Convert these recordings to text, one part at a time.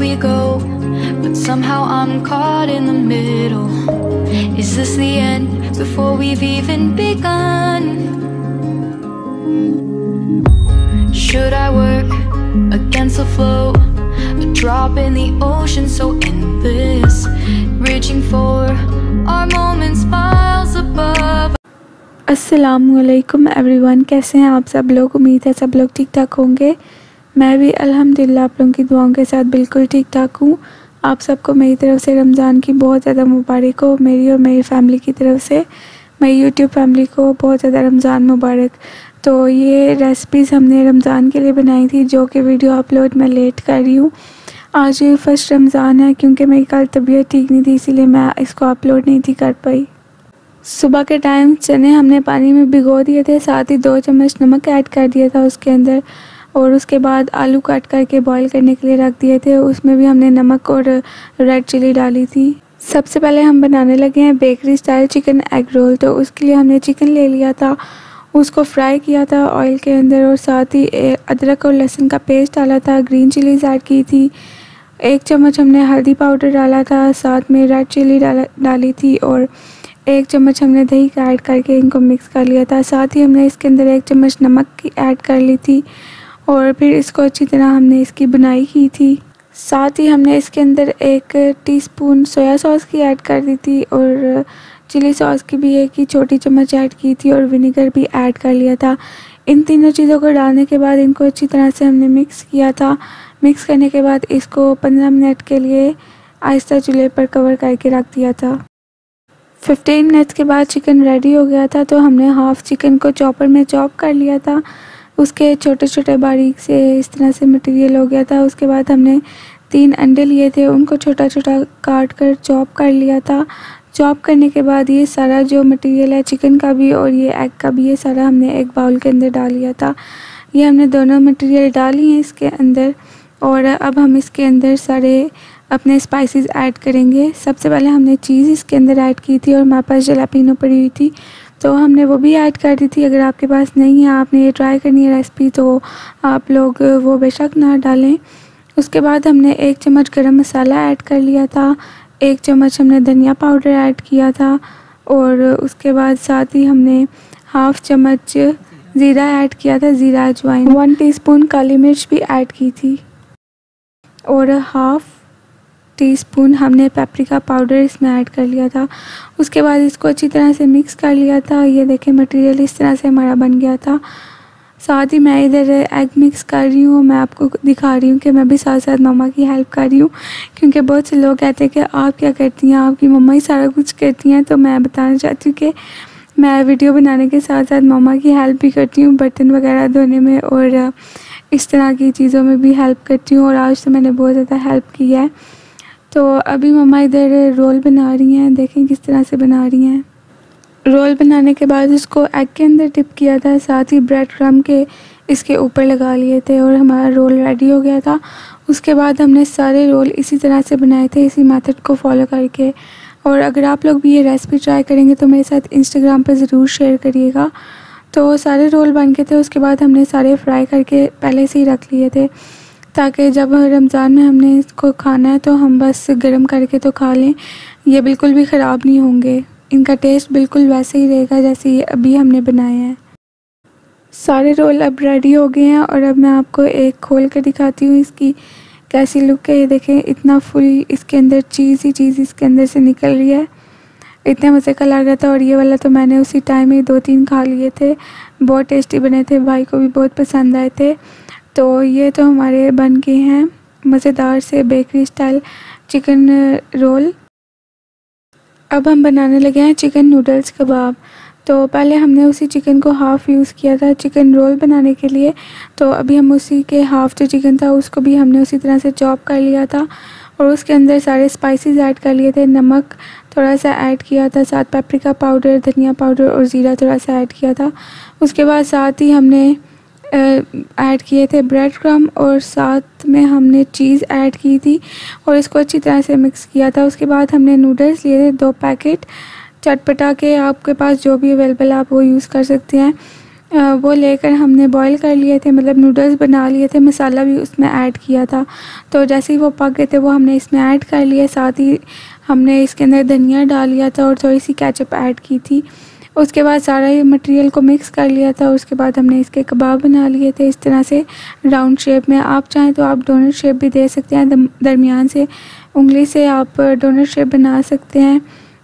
we go, but somehow I'm caught in the middle. Is this the end before we've even begun? Should I work against the flow, a drop in the ocean so endless, reaching for our moments miles above? अस्सलामुअलैकुम everyone, कैसे हैं आप सब लोग। उम्मीद है सब लोग ठीक ठाक होंगे। मैं भी अल्हम्दुलिल्लाह आप लोगों की दुआओं के साथ बिल्कुल ठीक ठाक हूँ। आप सबको मेरी तरफ़ से रमज़ान की बहुत ज़्यादा मुबारक हो। मेरी और मेरी फ़ैमिली की तरफ से, मेरी यूट्यूब फैमिली को बहुत ज़्यादा रमज़ान मुबारक। तो ये रेसिपीज़ हमने रमज़ान के लिए बनाई थी, जो कि वीडियो अपलोड मैं लेट कर रही हूँ। आज फर्स्ट रमज़ान है, क्योंकि मेरी कल तबीयत ठीक नहीं थी, इसीलिए मैं इसको अपलोड नहीं थी कर पाई। सुबह के टाइम चने हमने पानी में भिगो दिए थे, साथ ही 2 चम्मच नमक ऐड कर दिया था उसके अंदर, और उसके बाद आलू काट करके बॉईल करने के लिए रख दिए थे। उसमें भी हमने नमक और रेड चिली डाली थी। सबसे पहले हम बनाने लगे हैं bakery style chicken egg roll. तो उसके लिए हमने चिकन ले लिया था, उसको फ्राई किया था ऑयल के अंदर, और साथ ही अदरक और लहसुन का पेस्ट डाला था, ग्रीन चिलीज़ ऐड की थी, 1 चम्मच हमने हल्दी पाउडर डाला था, साथ में रेड चिली डाली थी, और 1 चम्मच हमने दही का ऐड करके इनको मिक्स कर लिया था। साथ ही हमने इसके अंदर 1 चम्मच नमक की ऐड कर ली थी, और फिर इसको अच्छी तरह हमने इसकी बुनाई की थी। साथ ही हमने इसके अंदर 1 टीस्पून सोया सॉस की ऐड कर दी थी, और चिली सॉस की भी 1 ही छोटी चम्मच ऐड की थी, और विनेगर भी ऐड कर लिया था। इन तीनों चीज़ों को डालने के बाद इनको अच्छी तरह से हमने मिक्स किया था। मिक्स करने के बाद इसको 15 मिनट के लिए आहिस्ता चूल्हे पर कवर करके रख दिया था। 15 मिनट्स के बाद चिकन रेडी हो गया था। तो हमने हाफ़ चिकन को चॉपर में चॉप कर लिया था, उसके छोटे छोटे बारीक से इस तरह से मटेरियल हो गया था। उसके बाद हमने 3 अंडे लिए थे, उनको छोटा छोटा काट कर चॉप कर लिया था। चॉप करने के बाद ये सारा जो मटेरियल है चिकन का भी और ये एग का भी, ये सारा हमने एक बाउल के अंदर डाल लिया था। ये हमने दोनों मटेरियल डाली हैं इसके अंदर, और अब हम इसके अंदर सारे अपने स्पाइसेस ऐड करेंगे। सबसे पहले हमने चीज़ इसके अंदर ऐड की थी, और हमारे पास जलापिनो पड़ी हुई थी तो हमने वो भी ऐड कर दी थी। अगर आपके पास नहीं है, आपने ये ट्राई करनी है रेसिपी, तो आप लोग वो बेशक ना डालें। उसके बाद हमने 1 चम्मच गरम मसाला ऐड कर लिया था, 1 चम्मच हमने धनिया पाउडर ऐड किया था, और उसके बाद साथ ही हमने हाफ़ चम्मच ज़ीरा ऐड किया था, ज़ीरा अजवाइन, 1 टीस्पून काली मिर्च भी ऐड की थी, और हाफ़ टीस्पून हमने पेपरिका पाउडर इसमें ऐड कर लिया था। उसके बाद इसको अच्छी तरह से मिक्स कर लिया था। ये देखें मटेरियल इस तरह से हमारा बन गया था। साथ ही मैं इधर एग मिक्स कर रही हूँ, मैं आपको दिखा रही हूँ कि मैं भी साथ साथ मम्मा की हेल्प कर रही हूँ, क्योंकि बहुत से लोग कहते हैं कि आप क्या करती हैं, आपकी मम्मा ही सारा कुछ करती हैं। तो मैं बताना चाहती हूँ कि मैं वीडियो बनाने के साथ साथ मम्मा की हेल्प भी करती हूँ, बर्तन वगैरह धोने में और इस तरह की चीज़ों में भी हेल्प करती हूँ, और आज तो मैंने बहुत ज़्यादा हेल्प की है। तो अभी मम्मा इधर रोल बना रही हैं, देखें किस तरह से बना रही हैं। रोल बनाने के बाद इसको एग के अंदर डिप किया था, साथ ही ब्रेड क्रम्ब के इसके ऊपर लगा लिए थे, और हमारा रोल रेडी हो गया था। उसके बाद हमने सारे रोल इसी तरह से बनाए थे, इसी मेथड को फॉलो करके। और अगर आप लोग भी ये रेसिपी ट्राई करेंगे तो मेरे साथ इंस्टाग्राम पर ज़रूर शेयर करिएगा। तो सारे रोल बन के थे। उसके बाद हमने सारे फ्राई करके पहले से ही रख लिए थे, ताकि जब रमज़ान में हमने इसको खाना है तो हम बस गर्म करके तो खा लें, ये बिल्कुल भी ख़राब नहीं होंगे। इनका टेस्ट बिल्कुल वैसे ही रहेगा जैसे ये अभी हमने बनाए हैं। सारे रोल अब रेडी हो गए हैं, और अब मैं आपको एक खोल कर दिखाती हूँ इसकी कैसी लुक है। ये देखें इतना फुल इसके अंदर चीज़ ही चीज़ इसके अंदर से निकल रही है, इतने मज़े का लग रहा था। और ये वाला तो मैंने उसी टाइम में 2-3 खा लिए थे, बहुत टेस्टी बने थे, भाई को भी बहुत पसंद आए थे। तो ये तो हमारे बन गए हैं मज़ेदार से बेकरी स्टाइल चिकन रोल। अब हम बनाने लगे हैं चिकन नूडल्स कबाब। तो पहले हमने उसी चिकन को हाफ़ यूज़ किया था चिकन रोल बनाने के लिए, तो अभी हम उसी के हाफ़ जो चिकन था उसको भी हमने उसी तरह से चॉप कर लिया था, और उसके अंदर सारे स्पाइसेस ऐड कर लिए थे। नमक थोड़ा सा ऐड किया था, साथ पेपरिका पाउडर, धनिया पाउडर और ज़ीरा थोड़ा सा ऐड किया था। उसके बाद साथ ही हमने ऐड किए थे ब्रेड क्रम्ब, और साथ में हमने चीज़ ऐड की थी, और इसको अच्छी तरह से मिक्स किया था। उसके बाद हमने नूडल्स लिए थे 2 पैकेट चटपटा के, आपके पास जो भी अवेलेबल आप वो यूज़ कर सकते हैं। वो लेकर हमने बॉईल कर लिए थे, मतलब नूडल्स बना लिए थे, मसाला भी उसमें ऐड किया था। तो जैसे ही वो पक गए थे वो हमने इसमें ऐड कर लिए, साथ ही हमने इसके अंदर धनिया डाल लिया था और थोड़ी सी केचप ऐड की थी। उसके बाद सारा ये मटेरियल को मिक्स कर लिया था। उसके बाद हमने इसके कबाब बना लिए थे इस तरह से राउंड शेप में। आप चाहें तो आप डोनट शेप भी दे सकते हैं, दरमियान से उंगली से आप डोनट शेप बना सकते हैं,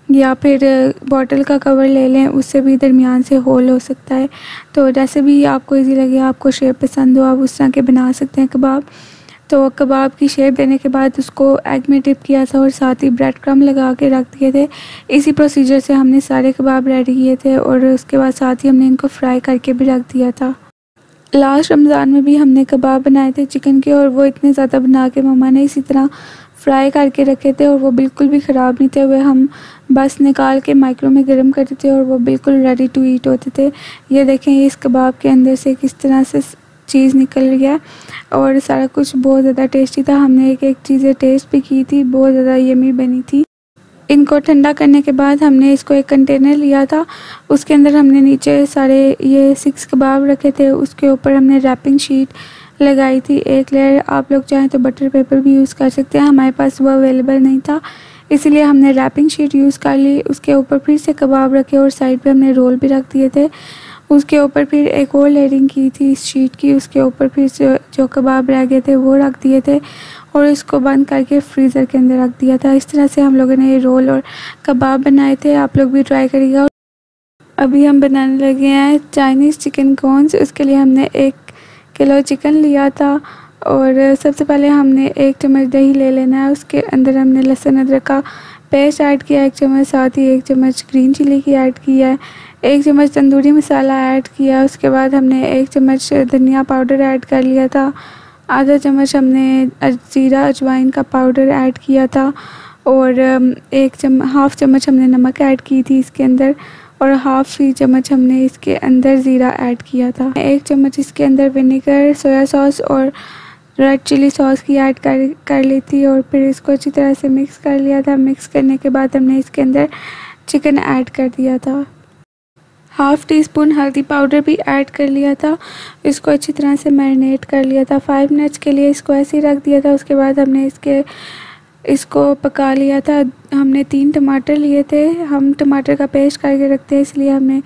या फिर बॉटल का कवर ले लें, उससे भी दरमियान से होल हो सकता है। तो जैसे भी आपको इजी लगे, आपको शेप पसंद हो, आप उस तरह के बना सकते हैं कबाब। तो कबाब की शेप देने के बाद उसको एग में डिप किया था और साथ ही ब्रेड क्रम्ब लगा के रख दिए थे। इसी प्रोसीजर से हमने सारे कबाब रेडी किए थे और उसके बाद साथ ही हमने इनको फ्राई करके भी रख दिया था। लास्ट रमज़ान में भी हमने कबाब बनाए थे चिकन के, और वो इतने ज़्यादा बना के मम्मा ने इसी तरह फ्राई करके रखे थे और वो बिल्कुल भी ख़राब नहीं थे हुए। हम बस निकाल के माइक्रो में गर्म करते थे और वो बिल्कुल रेडी टू ईट होते थे। ये देखें इस कबाब के अंदर से किस तरह से चीज़ निकल गया और सारा कुछ बहुत ज़्यादा टेस्टी था। हमने एक एक चीज़ें टेस्ट भी की थी, बहुत ज़्यादा यमी बनी थी। इनको ठंडा करने के बाद हमने इसको एक कंटेनर लिया था, उसके अंदर हमने नीचे सारे ये 6 कबाब रखे थे, उसके ऊपर हमने रैपिंग शीट लगाई थी एक लेयर। आप लोग चाहें तो बटर पेपर भी यूज़ कर सकते हैं, हमारे पास वो अवेलेबल नहीं था इसीलिए हमने रैपिंग शीट यूज़ कर ली। उसके ऊपर फिर से कबाब रखे और साइड पे हमने रोल भी रख दिए थे। उसके ऊपर फिर एक और लेयरिंग की थी इस शीट की, उसके ऊपर फिर से जो कबाब रह गए थे वो रख दिए थे और इसको बंद करके फ्रीज़र के अंदर रख दिया था। इस तरह से हम लोगों ने ये रोल और कबाब बनाए थे, आप लोग भी ट्राई करिएगा। अभी हम बनाने लगे हैं चाइनीज़ चिकन कॉर्न्स। उसके लिए हमने 1 किलो चिकन लिया था और सबसे पहले हमने 1 चम्मच दही ले लेना है। उसके अंदर हमने लहसुन अदरक का पेस्ट ऐड किया 1 चम्मच, साथ ही 1 चम्मच ग्रीन चिली की ऐड किया है, 1 चम्मच तंदूरी मसाला ऐड किया। उसके बाद हमने 1 चम्मच धनिया पाउडर ऐड कर लिया था, आधा चम्मच हमने जीरा अजवाइन का पाउडर ऐड किया था और हाफ़ चम्मच हमने नमक ऐड की थी इसके अंदर और हाफ़ चम्मच हमने इसके अंदर ज़ीरा ऐड किया था। 1 चम्मच इसके अंदर विनेगर, सोया सॉस और रेड चिली सॉस की ऐड कर ली थी और फिर इसको अच्छी तरह से मिक्स कर लिया था। मिक्स करने के बाद हमने इसके अंदर चिकन ऐड कर दिया था, हाफ़ टी स्पून हल्दी पाउडर भी ऐड कर लिया था। इसको अच्छी तरह से मैरिनेट कर लिया था, 5 मिनट्स के लिए इसको ऐसे ही रख दिया था। उसके बाद हमने इसको पका लिया था। हमने 3 टमाटर लिए थे, हम टमाटर का पेस्ट करके रखते हैं इसलिए हमने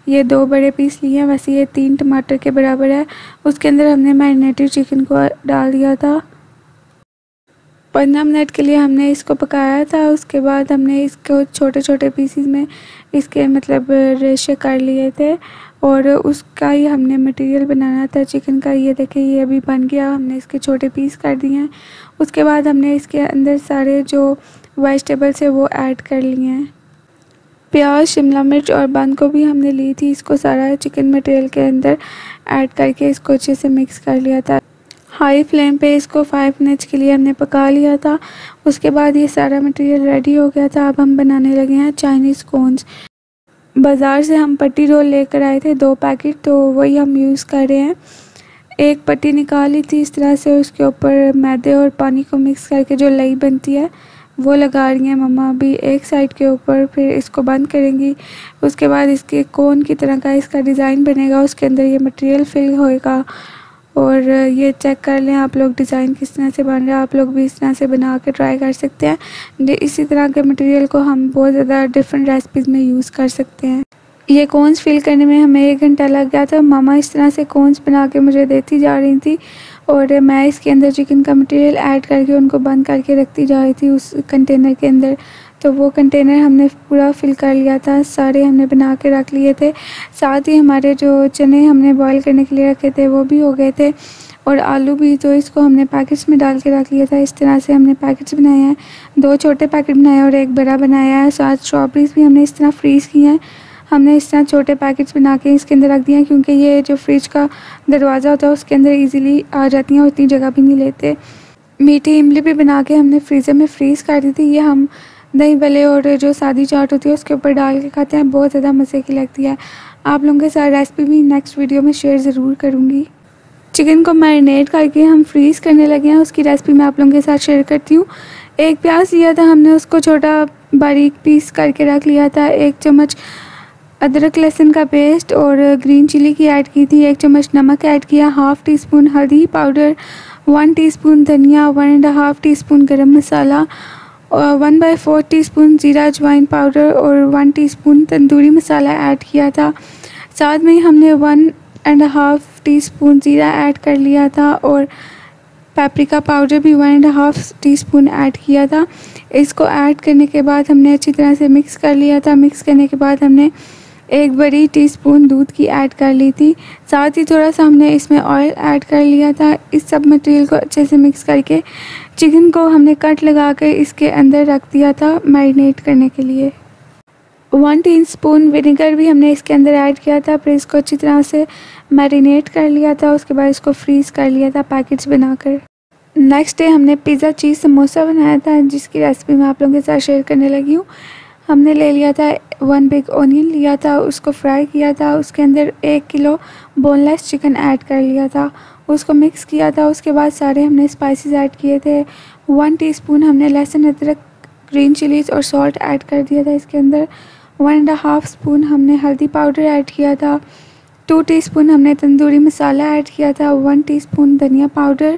ये 2 बड़े पीस लिए हैं, वैसे ये 3 टमाटर के बराबर है। उसके अंदर हमने मैरिनेटेड चिकन को डाल दिया था, 15 मिनट के लिए हमने इसको पकाया था। उसके बाद हमने इसको छोटे छोटे पीसीज में इसके मतलब रेशे कर लिए थे और उसका ही हमने मटेरियल बनाना था चिकन का। ये देखें ये अभी बन गया, हमने इसके छोटे पीस कर दिए हैं। उसके बाद हमने इसके अंदर सारे जो वेजिटेबल्स है वो ऐड कर लिए हैं, प्याज, शिमला मिर्च और बंद गोभी हमने ली थी। इसको सारा चिकन मटेरियल के अंदर ऐड करके इसको अच्छे से मिक्स कर लिया था। हाई फ्लेम पे इसको 5 मिनट्स के लिए हमने पका लिया था। उसके बाद ये सारा मटेरियल रेडी हो गया था। अब हम बनाने लगे हैं चाइनीज़ कॉर्न्स। बाज़ार से हम पट्टी रोल लेकर आए थे 2 पैकेट, तो वही हम यूज़ कर रहे हैं। एक पट्टी निकाली थी इस तरह से, उसके ऊपर मैदे और पानी को मिक्स करके जो लई बनती है वो लगा रही हैं मम्मा अभी एक साइड के ऊपर, फिर इसको बंद करेंगी। उसके बाद इसके कोन की तरह का इसका डिज़ाइन बनेगा, उसके अंदर ये मटेरियल फिल होएगा और ये चेक कर लें आप लोग डिज़ाइन किस तरह से बन रहा है। आप लोग भी इस तरह से बना के ट्राई कर सकते हैं। इसी तरह के मटेरियल को हम बहुत ज़्यादा डिफरेंट रेसिपीज़ में यूज़ कर सकते हैं। ये कोन्स फिल करने में हमें 1 घंटा लग गया था। मामा इस तरह से कोन्स बना के मुझे देती जा रही थी और मैं इसके अंदर चिकन का मटेरियल ऐड करके उनको बंद करके रखती जा रही थी उस कंटेनर के अंदर। तो वो कंटेनर हमने पूरा फिल कर लिया था, सारे हमने बना के रख लिए थे। साथ ही हमारे जो चने हमने बॉईल करने के लिए रखे थे वो भी हो गए थे और आलू भी, तो इसको हमने पैकेट्स में डाल के रख लिया था। इस तरह से हमने पैकेट्स बनाए हैं, 2 छोटे पैकेट बनाए और 1 बड़ा बनाया है। साथ स्ट्रॉबेरीज़ भी हमने इस तरह फ्रीज़ की हैं। हमने इस तरह छोटे पैकेट्स बना के इसके अंदर रख दिए हैं क्योंकि ये जो फ्रिज का दरवाज़ा होता है उसके अंदर ईज़िली आ जाती हैं और इतनी जगह भी नहीं लेते। मीठी इमली भी बना के हमने फ्रीज़र में फ्रीज़ कर दी थी। ये हम दही भल्ले और जो सादी चाट होती है उसके ऊपर डाल के खाते हैं, बहुत ज़्यादा मज़े की लगती है। आप लोगों के साथ रेसिपी भी नेक्स्ट वीडियो में शेयर ज़रूर करूँगी। चिकन को मैरिनेट करके हम फ्रीज़ करने लगे हैं, उसकी रेसिपी मैं आप लोगों के साथ शेयर करती हूँ। 1 प्याज लिया था हमने, उसको छोटा बारीक पीस करके रख लिया था। 1 चम्मच अदरक लहसुन का पेस्ट और ग्रीन चिली की ऐड की थी, 1 चम्मच नमक ऐड किया, हाफ़ टी स्पून हल्दी पाउडर, 1 टीस्पून धनिया, 1.5 टीस्पून गरम मसाला, 1/4 टीस्पून ज़ीरा अजवाइन पाउडर और 1 टीस्पून तंदूरी मसाला ऐड किया था। साथ में हमने 1.5 टीस्पून ज़ीरा ऐड कर लिया था और पेपरिका पाउडर भी 1.5 टीस्पून ऐड किया था। इसको ऐड करने के बाद हमने अच्छी तरह से मिक्स कर लिया था। मिक्स करने के बाद हमने 1 बड़ी टीस्पून दूध की ऐड कर ली थी। साथ ही थोड़ा सा हमने इसमें ऑयल ऐड कर लिया था। इस सब मटेरियल को अच्छे से मिक्स करके चिकन को हमने कट लगा कर इसके अंदर रख दिया था मैरिनेट करने के लिए। 1 टीस्पून विनेगर भी हमने इसके अंदर ऐड किया था, फिर इसको अच्छी तरह से मैरिनेट कर लिया था। उसके बाद इसको फ्रीज़ कर लिया था पैकेट्स बनाकर। नेक्स्ट डे हमने पिज़्ज़ा चीज़ समोसा बनाया था, जिसकी रेसिपी मैं आप लोगों के साथ शेयर करने लगी हूँ। हमने ले लिया था 1 बिग ऑनियन लिया था, उसको फ्राई किया था। उसके अंदर 1 किलो बोनलेस चिकन ऐड कर लिया था, उसको मिक्स किया था। उसके बाद सारे हमने स्पाइसेस ऐड किए थे। 1 टीस्पून हमने लहसुन अदरक ग्रीन चिलीज़ और सॉल्ट ऐड कर दिया था इसके अंदर। 1.5 स्पून हमने हल्दी पाउडर ऐड किया था। 2 टीस्पून हमने तंदूरी मसाला ऐड किया था। 1 टीस्पून धनिया पाउडर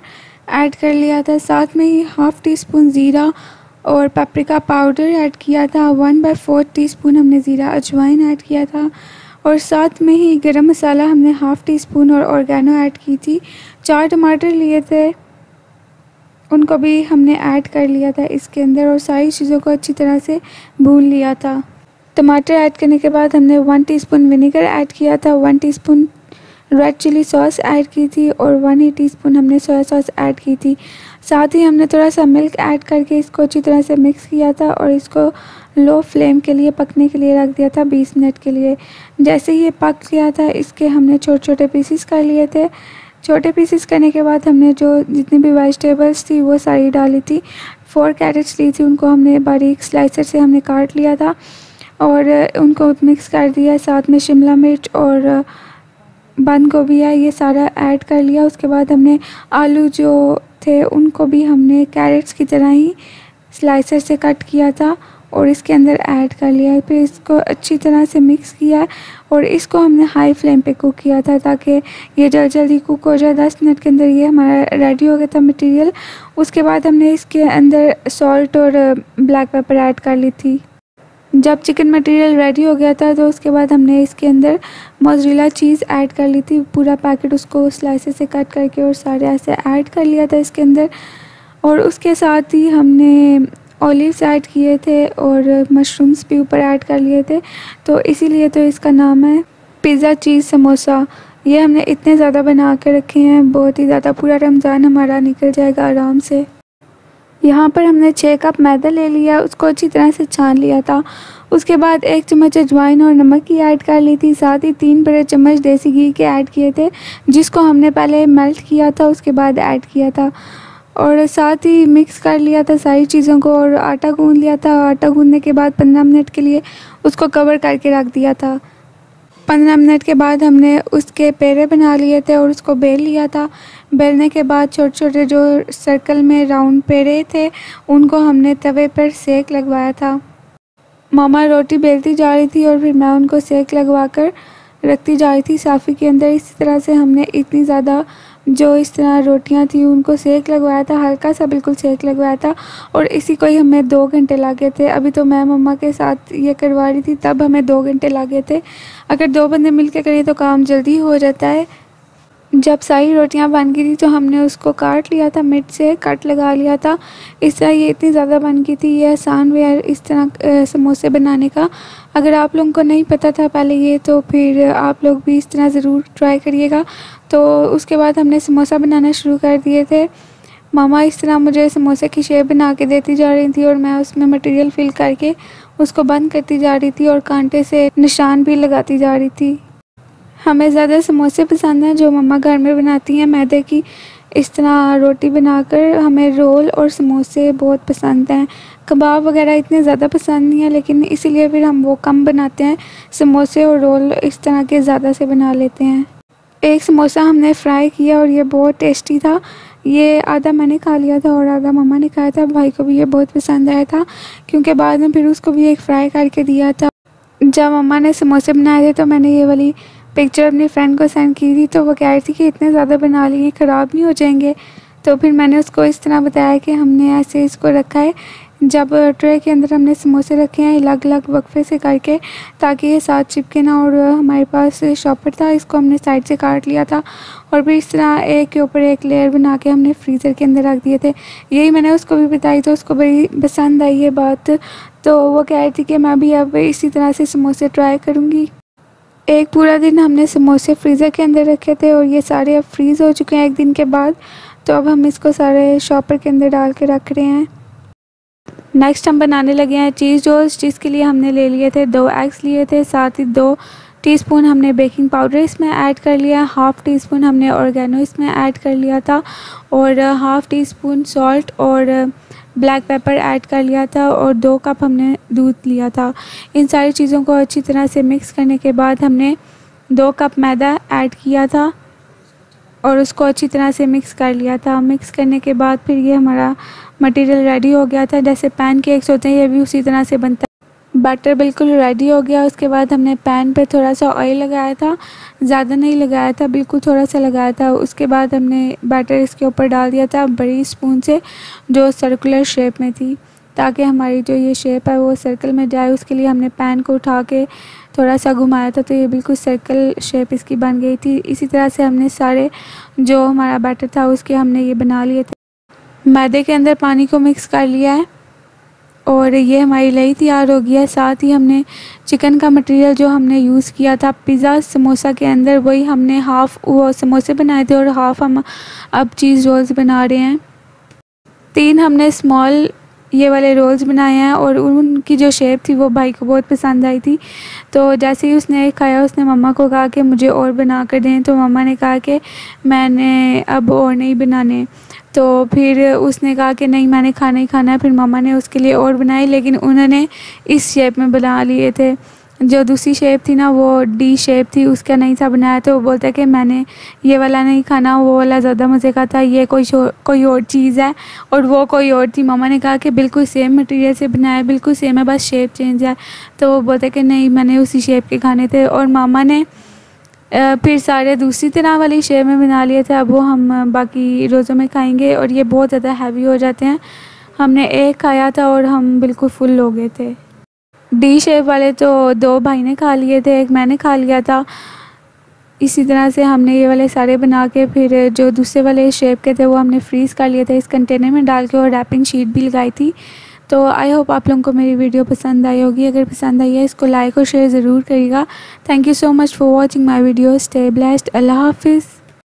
ऐड कर लिया था। साथ में ही हाफ़ टीस्पून ज़ीरा और पेपरिका पाउडर ऐड किया था। 1/4 टीस्पून हमने ज़ीरा अजवाइन ऐड किया था और साथ में ही गरम मसाला हमने हाफ़ टीस्पून और ऑर्गेनो ऐड की थी। 4 टमाटर लिए थे, उनको भी हमने ऐड कर लिया था इसके अंदर और सारी चीज़ों को अच्छी तरह से भून लिया था। टमाटर ऐड करने के बाद हमने 1 टीस्पून विनेगर ऐड किया था, 1 teaspoon red chilli sauce add की थी और 1 टीस्पून हमने सोया सॉस ऐड की थी। साथ ही हमने थोड़ा सा मिल्क ऐड करके इसको अच्छी तरह से मिक्स किया था और इसको लो फ्लेम के लिए पकने के लिए रख दिया था 20 मिनट के लिए। जैसे ही ये पक गया था, इसके हमने छोटे छोटे पीसेस कर लिए थे। छोटे पीसेस करने के बाद हमने जो जितनी भी वेजिटेबल्स थी वो सारी डाली थी। 4 कैरेट्स ली थी, उनको हमने बारीक स्लाइसर से हमने काट लिया था और उनको मिक्स कर दिया। साथ में शिमला मिर्च और बंद गोभी है, ये सारा ऐड कर लिया। उसके बाद हमने आलू जो थे उनको भी हमने कैरेट्स की तरह ही स्लाइसर से कट किया था और इसके अंदर ऐड कर लिया। फिर इसको अच्छी तरह से मिक्स किया और इसको हमने हाई फ्लेम पे कुक किया था ताकि ये जल्दी कुक हो जाए। 10 मिनट के अंदर ये हमारा रेडी हो गया था मटेरियल। उसके बाद हमने इसके अंदर सॉल्ट और ब्लैक पेपर ऐड कर ली थी। जब चिकन मटेरियल रेडी हो गया था तो उसके बाद हमने इसके अंदर मोज़रेला चीज़ ऐड कर ली थी, पूरा पैकेट उसको स्लाइसेस से कट करके और सारे ऐसे ऐड कर लिया था इसके अंदर। और उसके साथ ही हमने ऑलिव्स ऐड किए थे और मशरूम्स भी ऊपर ऐड कर लिए थे, तो इसीलिए तो इसका नाम है पिज़्ज़ा चीज़ समोसा। ये हमने इतने ज़्यादा बना के रखे हैं, बहुत ही ज़्यादा, पूरा रमज़ान हमारा निकल जाएगा आराम से। यहाँ पर हमने 6 कप मैदा ले लिया, उसको अच्छी तरह से छान लिया था। उसके बाद 1 चम्मच अजवाइन और नमक की ऐड कर ली थी। साथ ही 3 बड़े चम्मच देसी घी के ऐड किए थे, जिसको हमने पहले मेल्ट किया था, उसके बाद ऐड किया था। और साथ ही मिक्स कर लिया था सारी चीज़ों को और आटा गूँध लिया था। आटा गूँधने के बाद 15 मिनट के लिए उसको कवर करके रख दिया था। 15 मिनट के बाद हमने उसके पेड़े बना लिए थे और उसको बेल लिया था। बेलने के बाद छोटे छोटे जो सर्कल में राउंड पेड़े थे उनको हमने तवे पर सेक लगवाया था। मामा रोटी बेलती जा रही थी और फिर मैं उनको सेक लगवा कर रखती जा रही थी साफ़ी के अंदर। इसी तरह से हमने इतनी ज़्यादा जो इस तरह रोटियां थी उनको सेक लगवाया था, हल्का सा बिल्कुल सेक लगवाया था और इसी को ही हमें 2 घंटे लगे थे। अभी तो मैं मम्मा के साथ ये करवा रही थी, तब हमें 2 घंटे लगे थे। अगर 2 बंदे मिलकर करें तो काम जल्दी हो जाता है। जब सारी रोटियां बन गई थी तो हमने उसको काट लिया था, मिड से कट लगा लिया था। इस तरह ये इतनी ज़्यादा बन गई थी। ये आसान वे है इस तरह समोसे बनाने का। अगर आप लोगों को नहीं पता था पहले ये, तो फिर आप लोग भी इस तरह ज़रूर ट्राई करिएगा। तो उसके बाद हमने समोसा बनाना शुरू कर दिए थे। मामा इस तरह मुझे समोसे की शेप बना के देती जा रही थी और मैं उसमें मटेरियल फिल करके उसको बंद करती जा रही थी और कांटे से निशान भी लगाती जा रही थी। हमें ज़्यादा समोसे पसंद हैं जो मम्मा घर में बनाती हैं मैदे की। इस तरह रोटी बनाकर हमें रोल और समोसे बहुत पसंद हैं। कबाब वगैरह इतने ज़्यादा पसंद नहीं है, लेकिन इसीलिए फिर हम वो कम बनाते हैं। समोसे और रोल इस तरह के ज़्यादा से बना लेते हैं। एक समोसा हमने फ्राई किया और ये बहुत टेस्टी था। ये आधा मैंने खा लिया था और आधा मम्मा ने खाया था। भाई को भी ये बहुत पसंद आया था क्योंकि बाद में फिर उसको भी एक फ्राई करके दिया था। जब मम्मा ने समोसे बनाए थे तो मैंने ये वाली पिक्चर अपनी फ्रेंड को सेंड की थी, तो वो कह रही थी कि इतने ज़्यादा बना लिए ख़राब नहीं हो जाएंगे। तो फिर मैंने उसको इस तरह बताया कि हमने ऐसे इसको रखा है, जब ट्रे के अंदर हमने समोसे रखे हैं अलग अलग वक्फे से करके, ताकि ये साथ चिपके ना। और हमारे पास शॉपर था, इसको हमने साइड से काट लिया था और फिर इस तरह एक के ऊपर एक लेयर बना के हमने फ्रीज़र के अंदर रख दिए थे। यही मैंने उसको भी बताई तो उसको बड़ी पसंद आई ये बात। तो वो कह रही थी कि मैं भी अब इसी तरह से समोसे ट्राई करूँगी। एक पूरा दिन हमने समोसे फ्रीज़र के अंदर रखे थे और ये सारे अब फ्रीज़ हो चुके हैं एक दिन के बाद। तो अब हम इसको सारे शॉपर के अंदर डाल के रख रहे हैं। नेक्स्ट हम बनाने लगे हैं चीज़ रोल्स, जिसके लिए हमने ले लिए थे 2 एग्स लिए थे, साथ ही 2 टीस्पून हमने बेकिंग पाउडर इसमें ऐड कर लिया, हाफ़ टी स्पून हमने ऑर्गेनो इसमें ऐड कर लिया था और हाफ़ टी स्पून सॉल्ट और ब्लैक पेपर ऐड कर लिया था और 2 कप हमने दूध लिया था। इन सारी चीज़ों को अच्छी तरह से मिक्स करने के बाद हमने 2 कप मैदा ऐड किया था और उसको अच्छी तरह से मिक्स कर लिया था। मिक्स करने के बाद फिर ये हमारा मटेरियल रेडी हो गया था। जैसे पैनकेक्स होते हैं ये भी उसी तरह से बनता है। बैटर बिल्कुल रेडी हो गया। उसके बाद हमने पैन पे थोड़ा सा ऑयल लगाया था, ज़्यादा नहीं लगाया था, बिल्कुल थोड़ा सा लगाया था। उसके बाद हमने बैटर इसके ऊपर डाल दिया था बड़ी स्पून से, जो सर्कुलर शेप में थी, ताकि हमारी जो ये शेप है वो सर्कल में जाए। उसके लिए हमने पैन को उठा के थोड़ा सा घुमाया था, तो ये बिल्कुल सर्कल शेप इसकी बन गई थी। इसी तरह से हमने सारे जो हमारा बैटर था उसके हमने ये बना लिए थे। मैदे के अंदर पानी को मिक्स कर लिया है और ये हमारी लई तैयार हो गई है। साथ ही हमने चिकन का मटेरियल जो हमने यूज़ किया था पिज़्ज़ा समोसा के अंदर, वही हमने हाफ़ वो समोसे बनाए थे और हाफ़ हम अब चीज़ रोल्स बना रहे हैं। 3 हमने स्मॉल ये वाले रोल्स बनाए हैं और उनकी जो शेप थी वो भाई को बहुत पसंद आई थी। तो जैसे ही उसने खाया उसने मम्मा को कहा कि मुझे और बना कर दें, तो मम्मा ने कहा कि मैंने अब और नहीं बनाने। तो फिर उसने कहा कि नहीं मैंने खाना ही खाना है। फिर मम्मा ने उसके लिए और बनाई, लेकिन उन्होंने इस शेप में बना लिए थे। जो दूसरी शेप थी ना वो डी शेप थी, उसका नहीं था बनाया। तो वो बोलता है कि मैंने ये वाला नहीं खाना, वो वाला ज़्यादा मज़े का था, ये कोई और चीज़ है और वो कोई और थी। मम्मा ने कहा कि बिल्कुल सेम मटेरियल से बनाया, बिल्कुल सेम है, बस शेप चेंज है। तो वो बोलता है कि नहीं मैंने उसी शेप के खाने थे। और मामा ने फिर सारे दूसरी तरह वाली शेप में बना लिए थे। अब वो हम बाकी रोज़ों में खाएंगे और ये बहुत ज़्यादा हैवी हो जाते हैं। हमने एक खाया था और हम बिल्कुल फुल हो गए थे। डी शेप वाले तो 2 भाई ने खा लिए थे, एक मैंने खा लिया था। इसी तरह से हमने ये वाले सारे बना के फिर जो दूसरे वाले शेप के थे वो हमने फ्रीज़ कर लिए थे इस कंटेनर में डाल के, और रैपिंग शीट भी लगाई थी। तो आई होप आप लोगों को मेरी वीडियो पसंद आई होगी। अगर पसंद आई है इसको लाइक और शेयर ज़रूर करिएगा। Thank you so much for watching my video. Stay blessed. अल्लाह हाफिज़।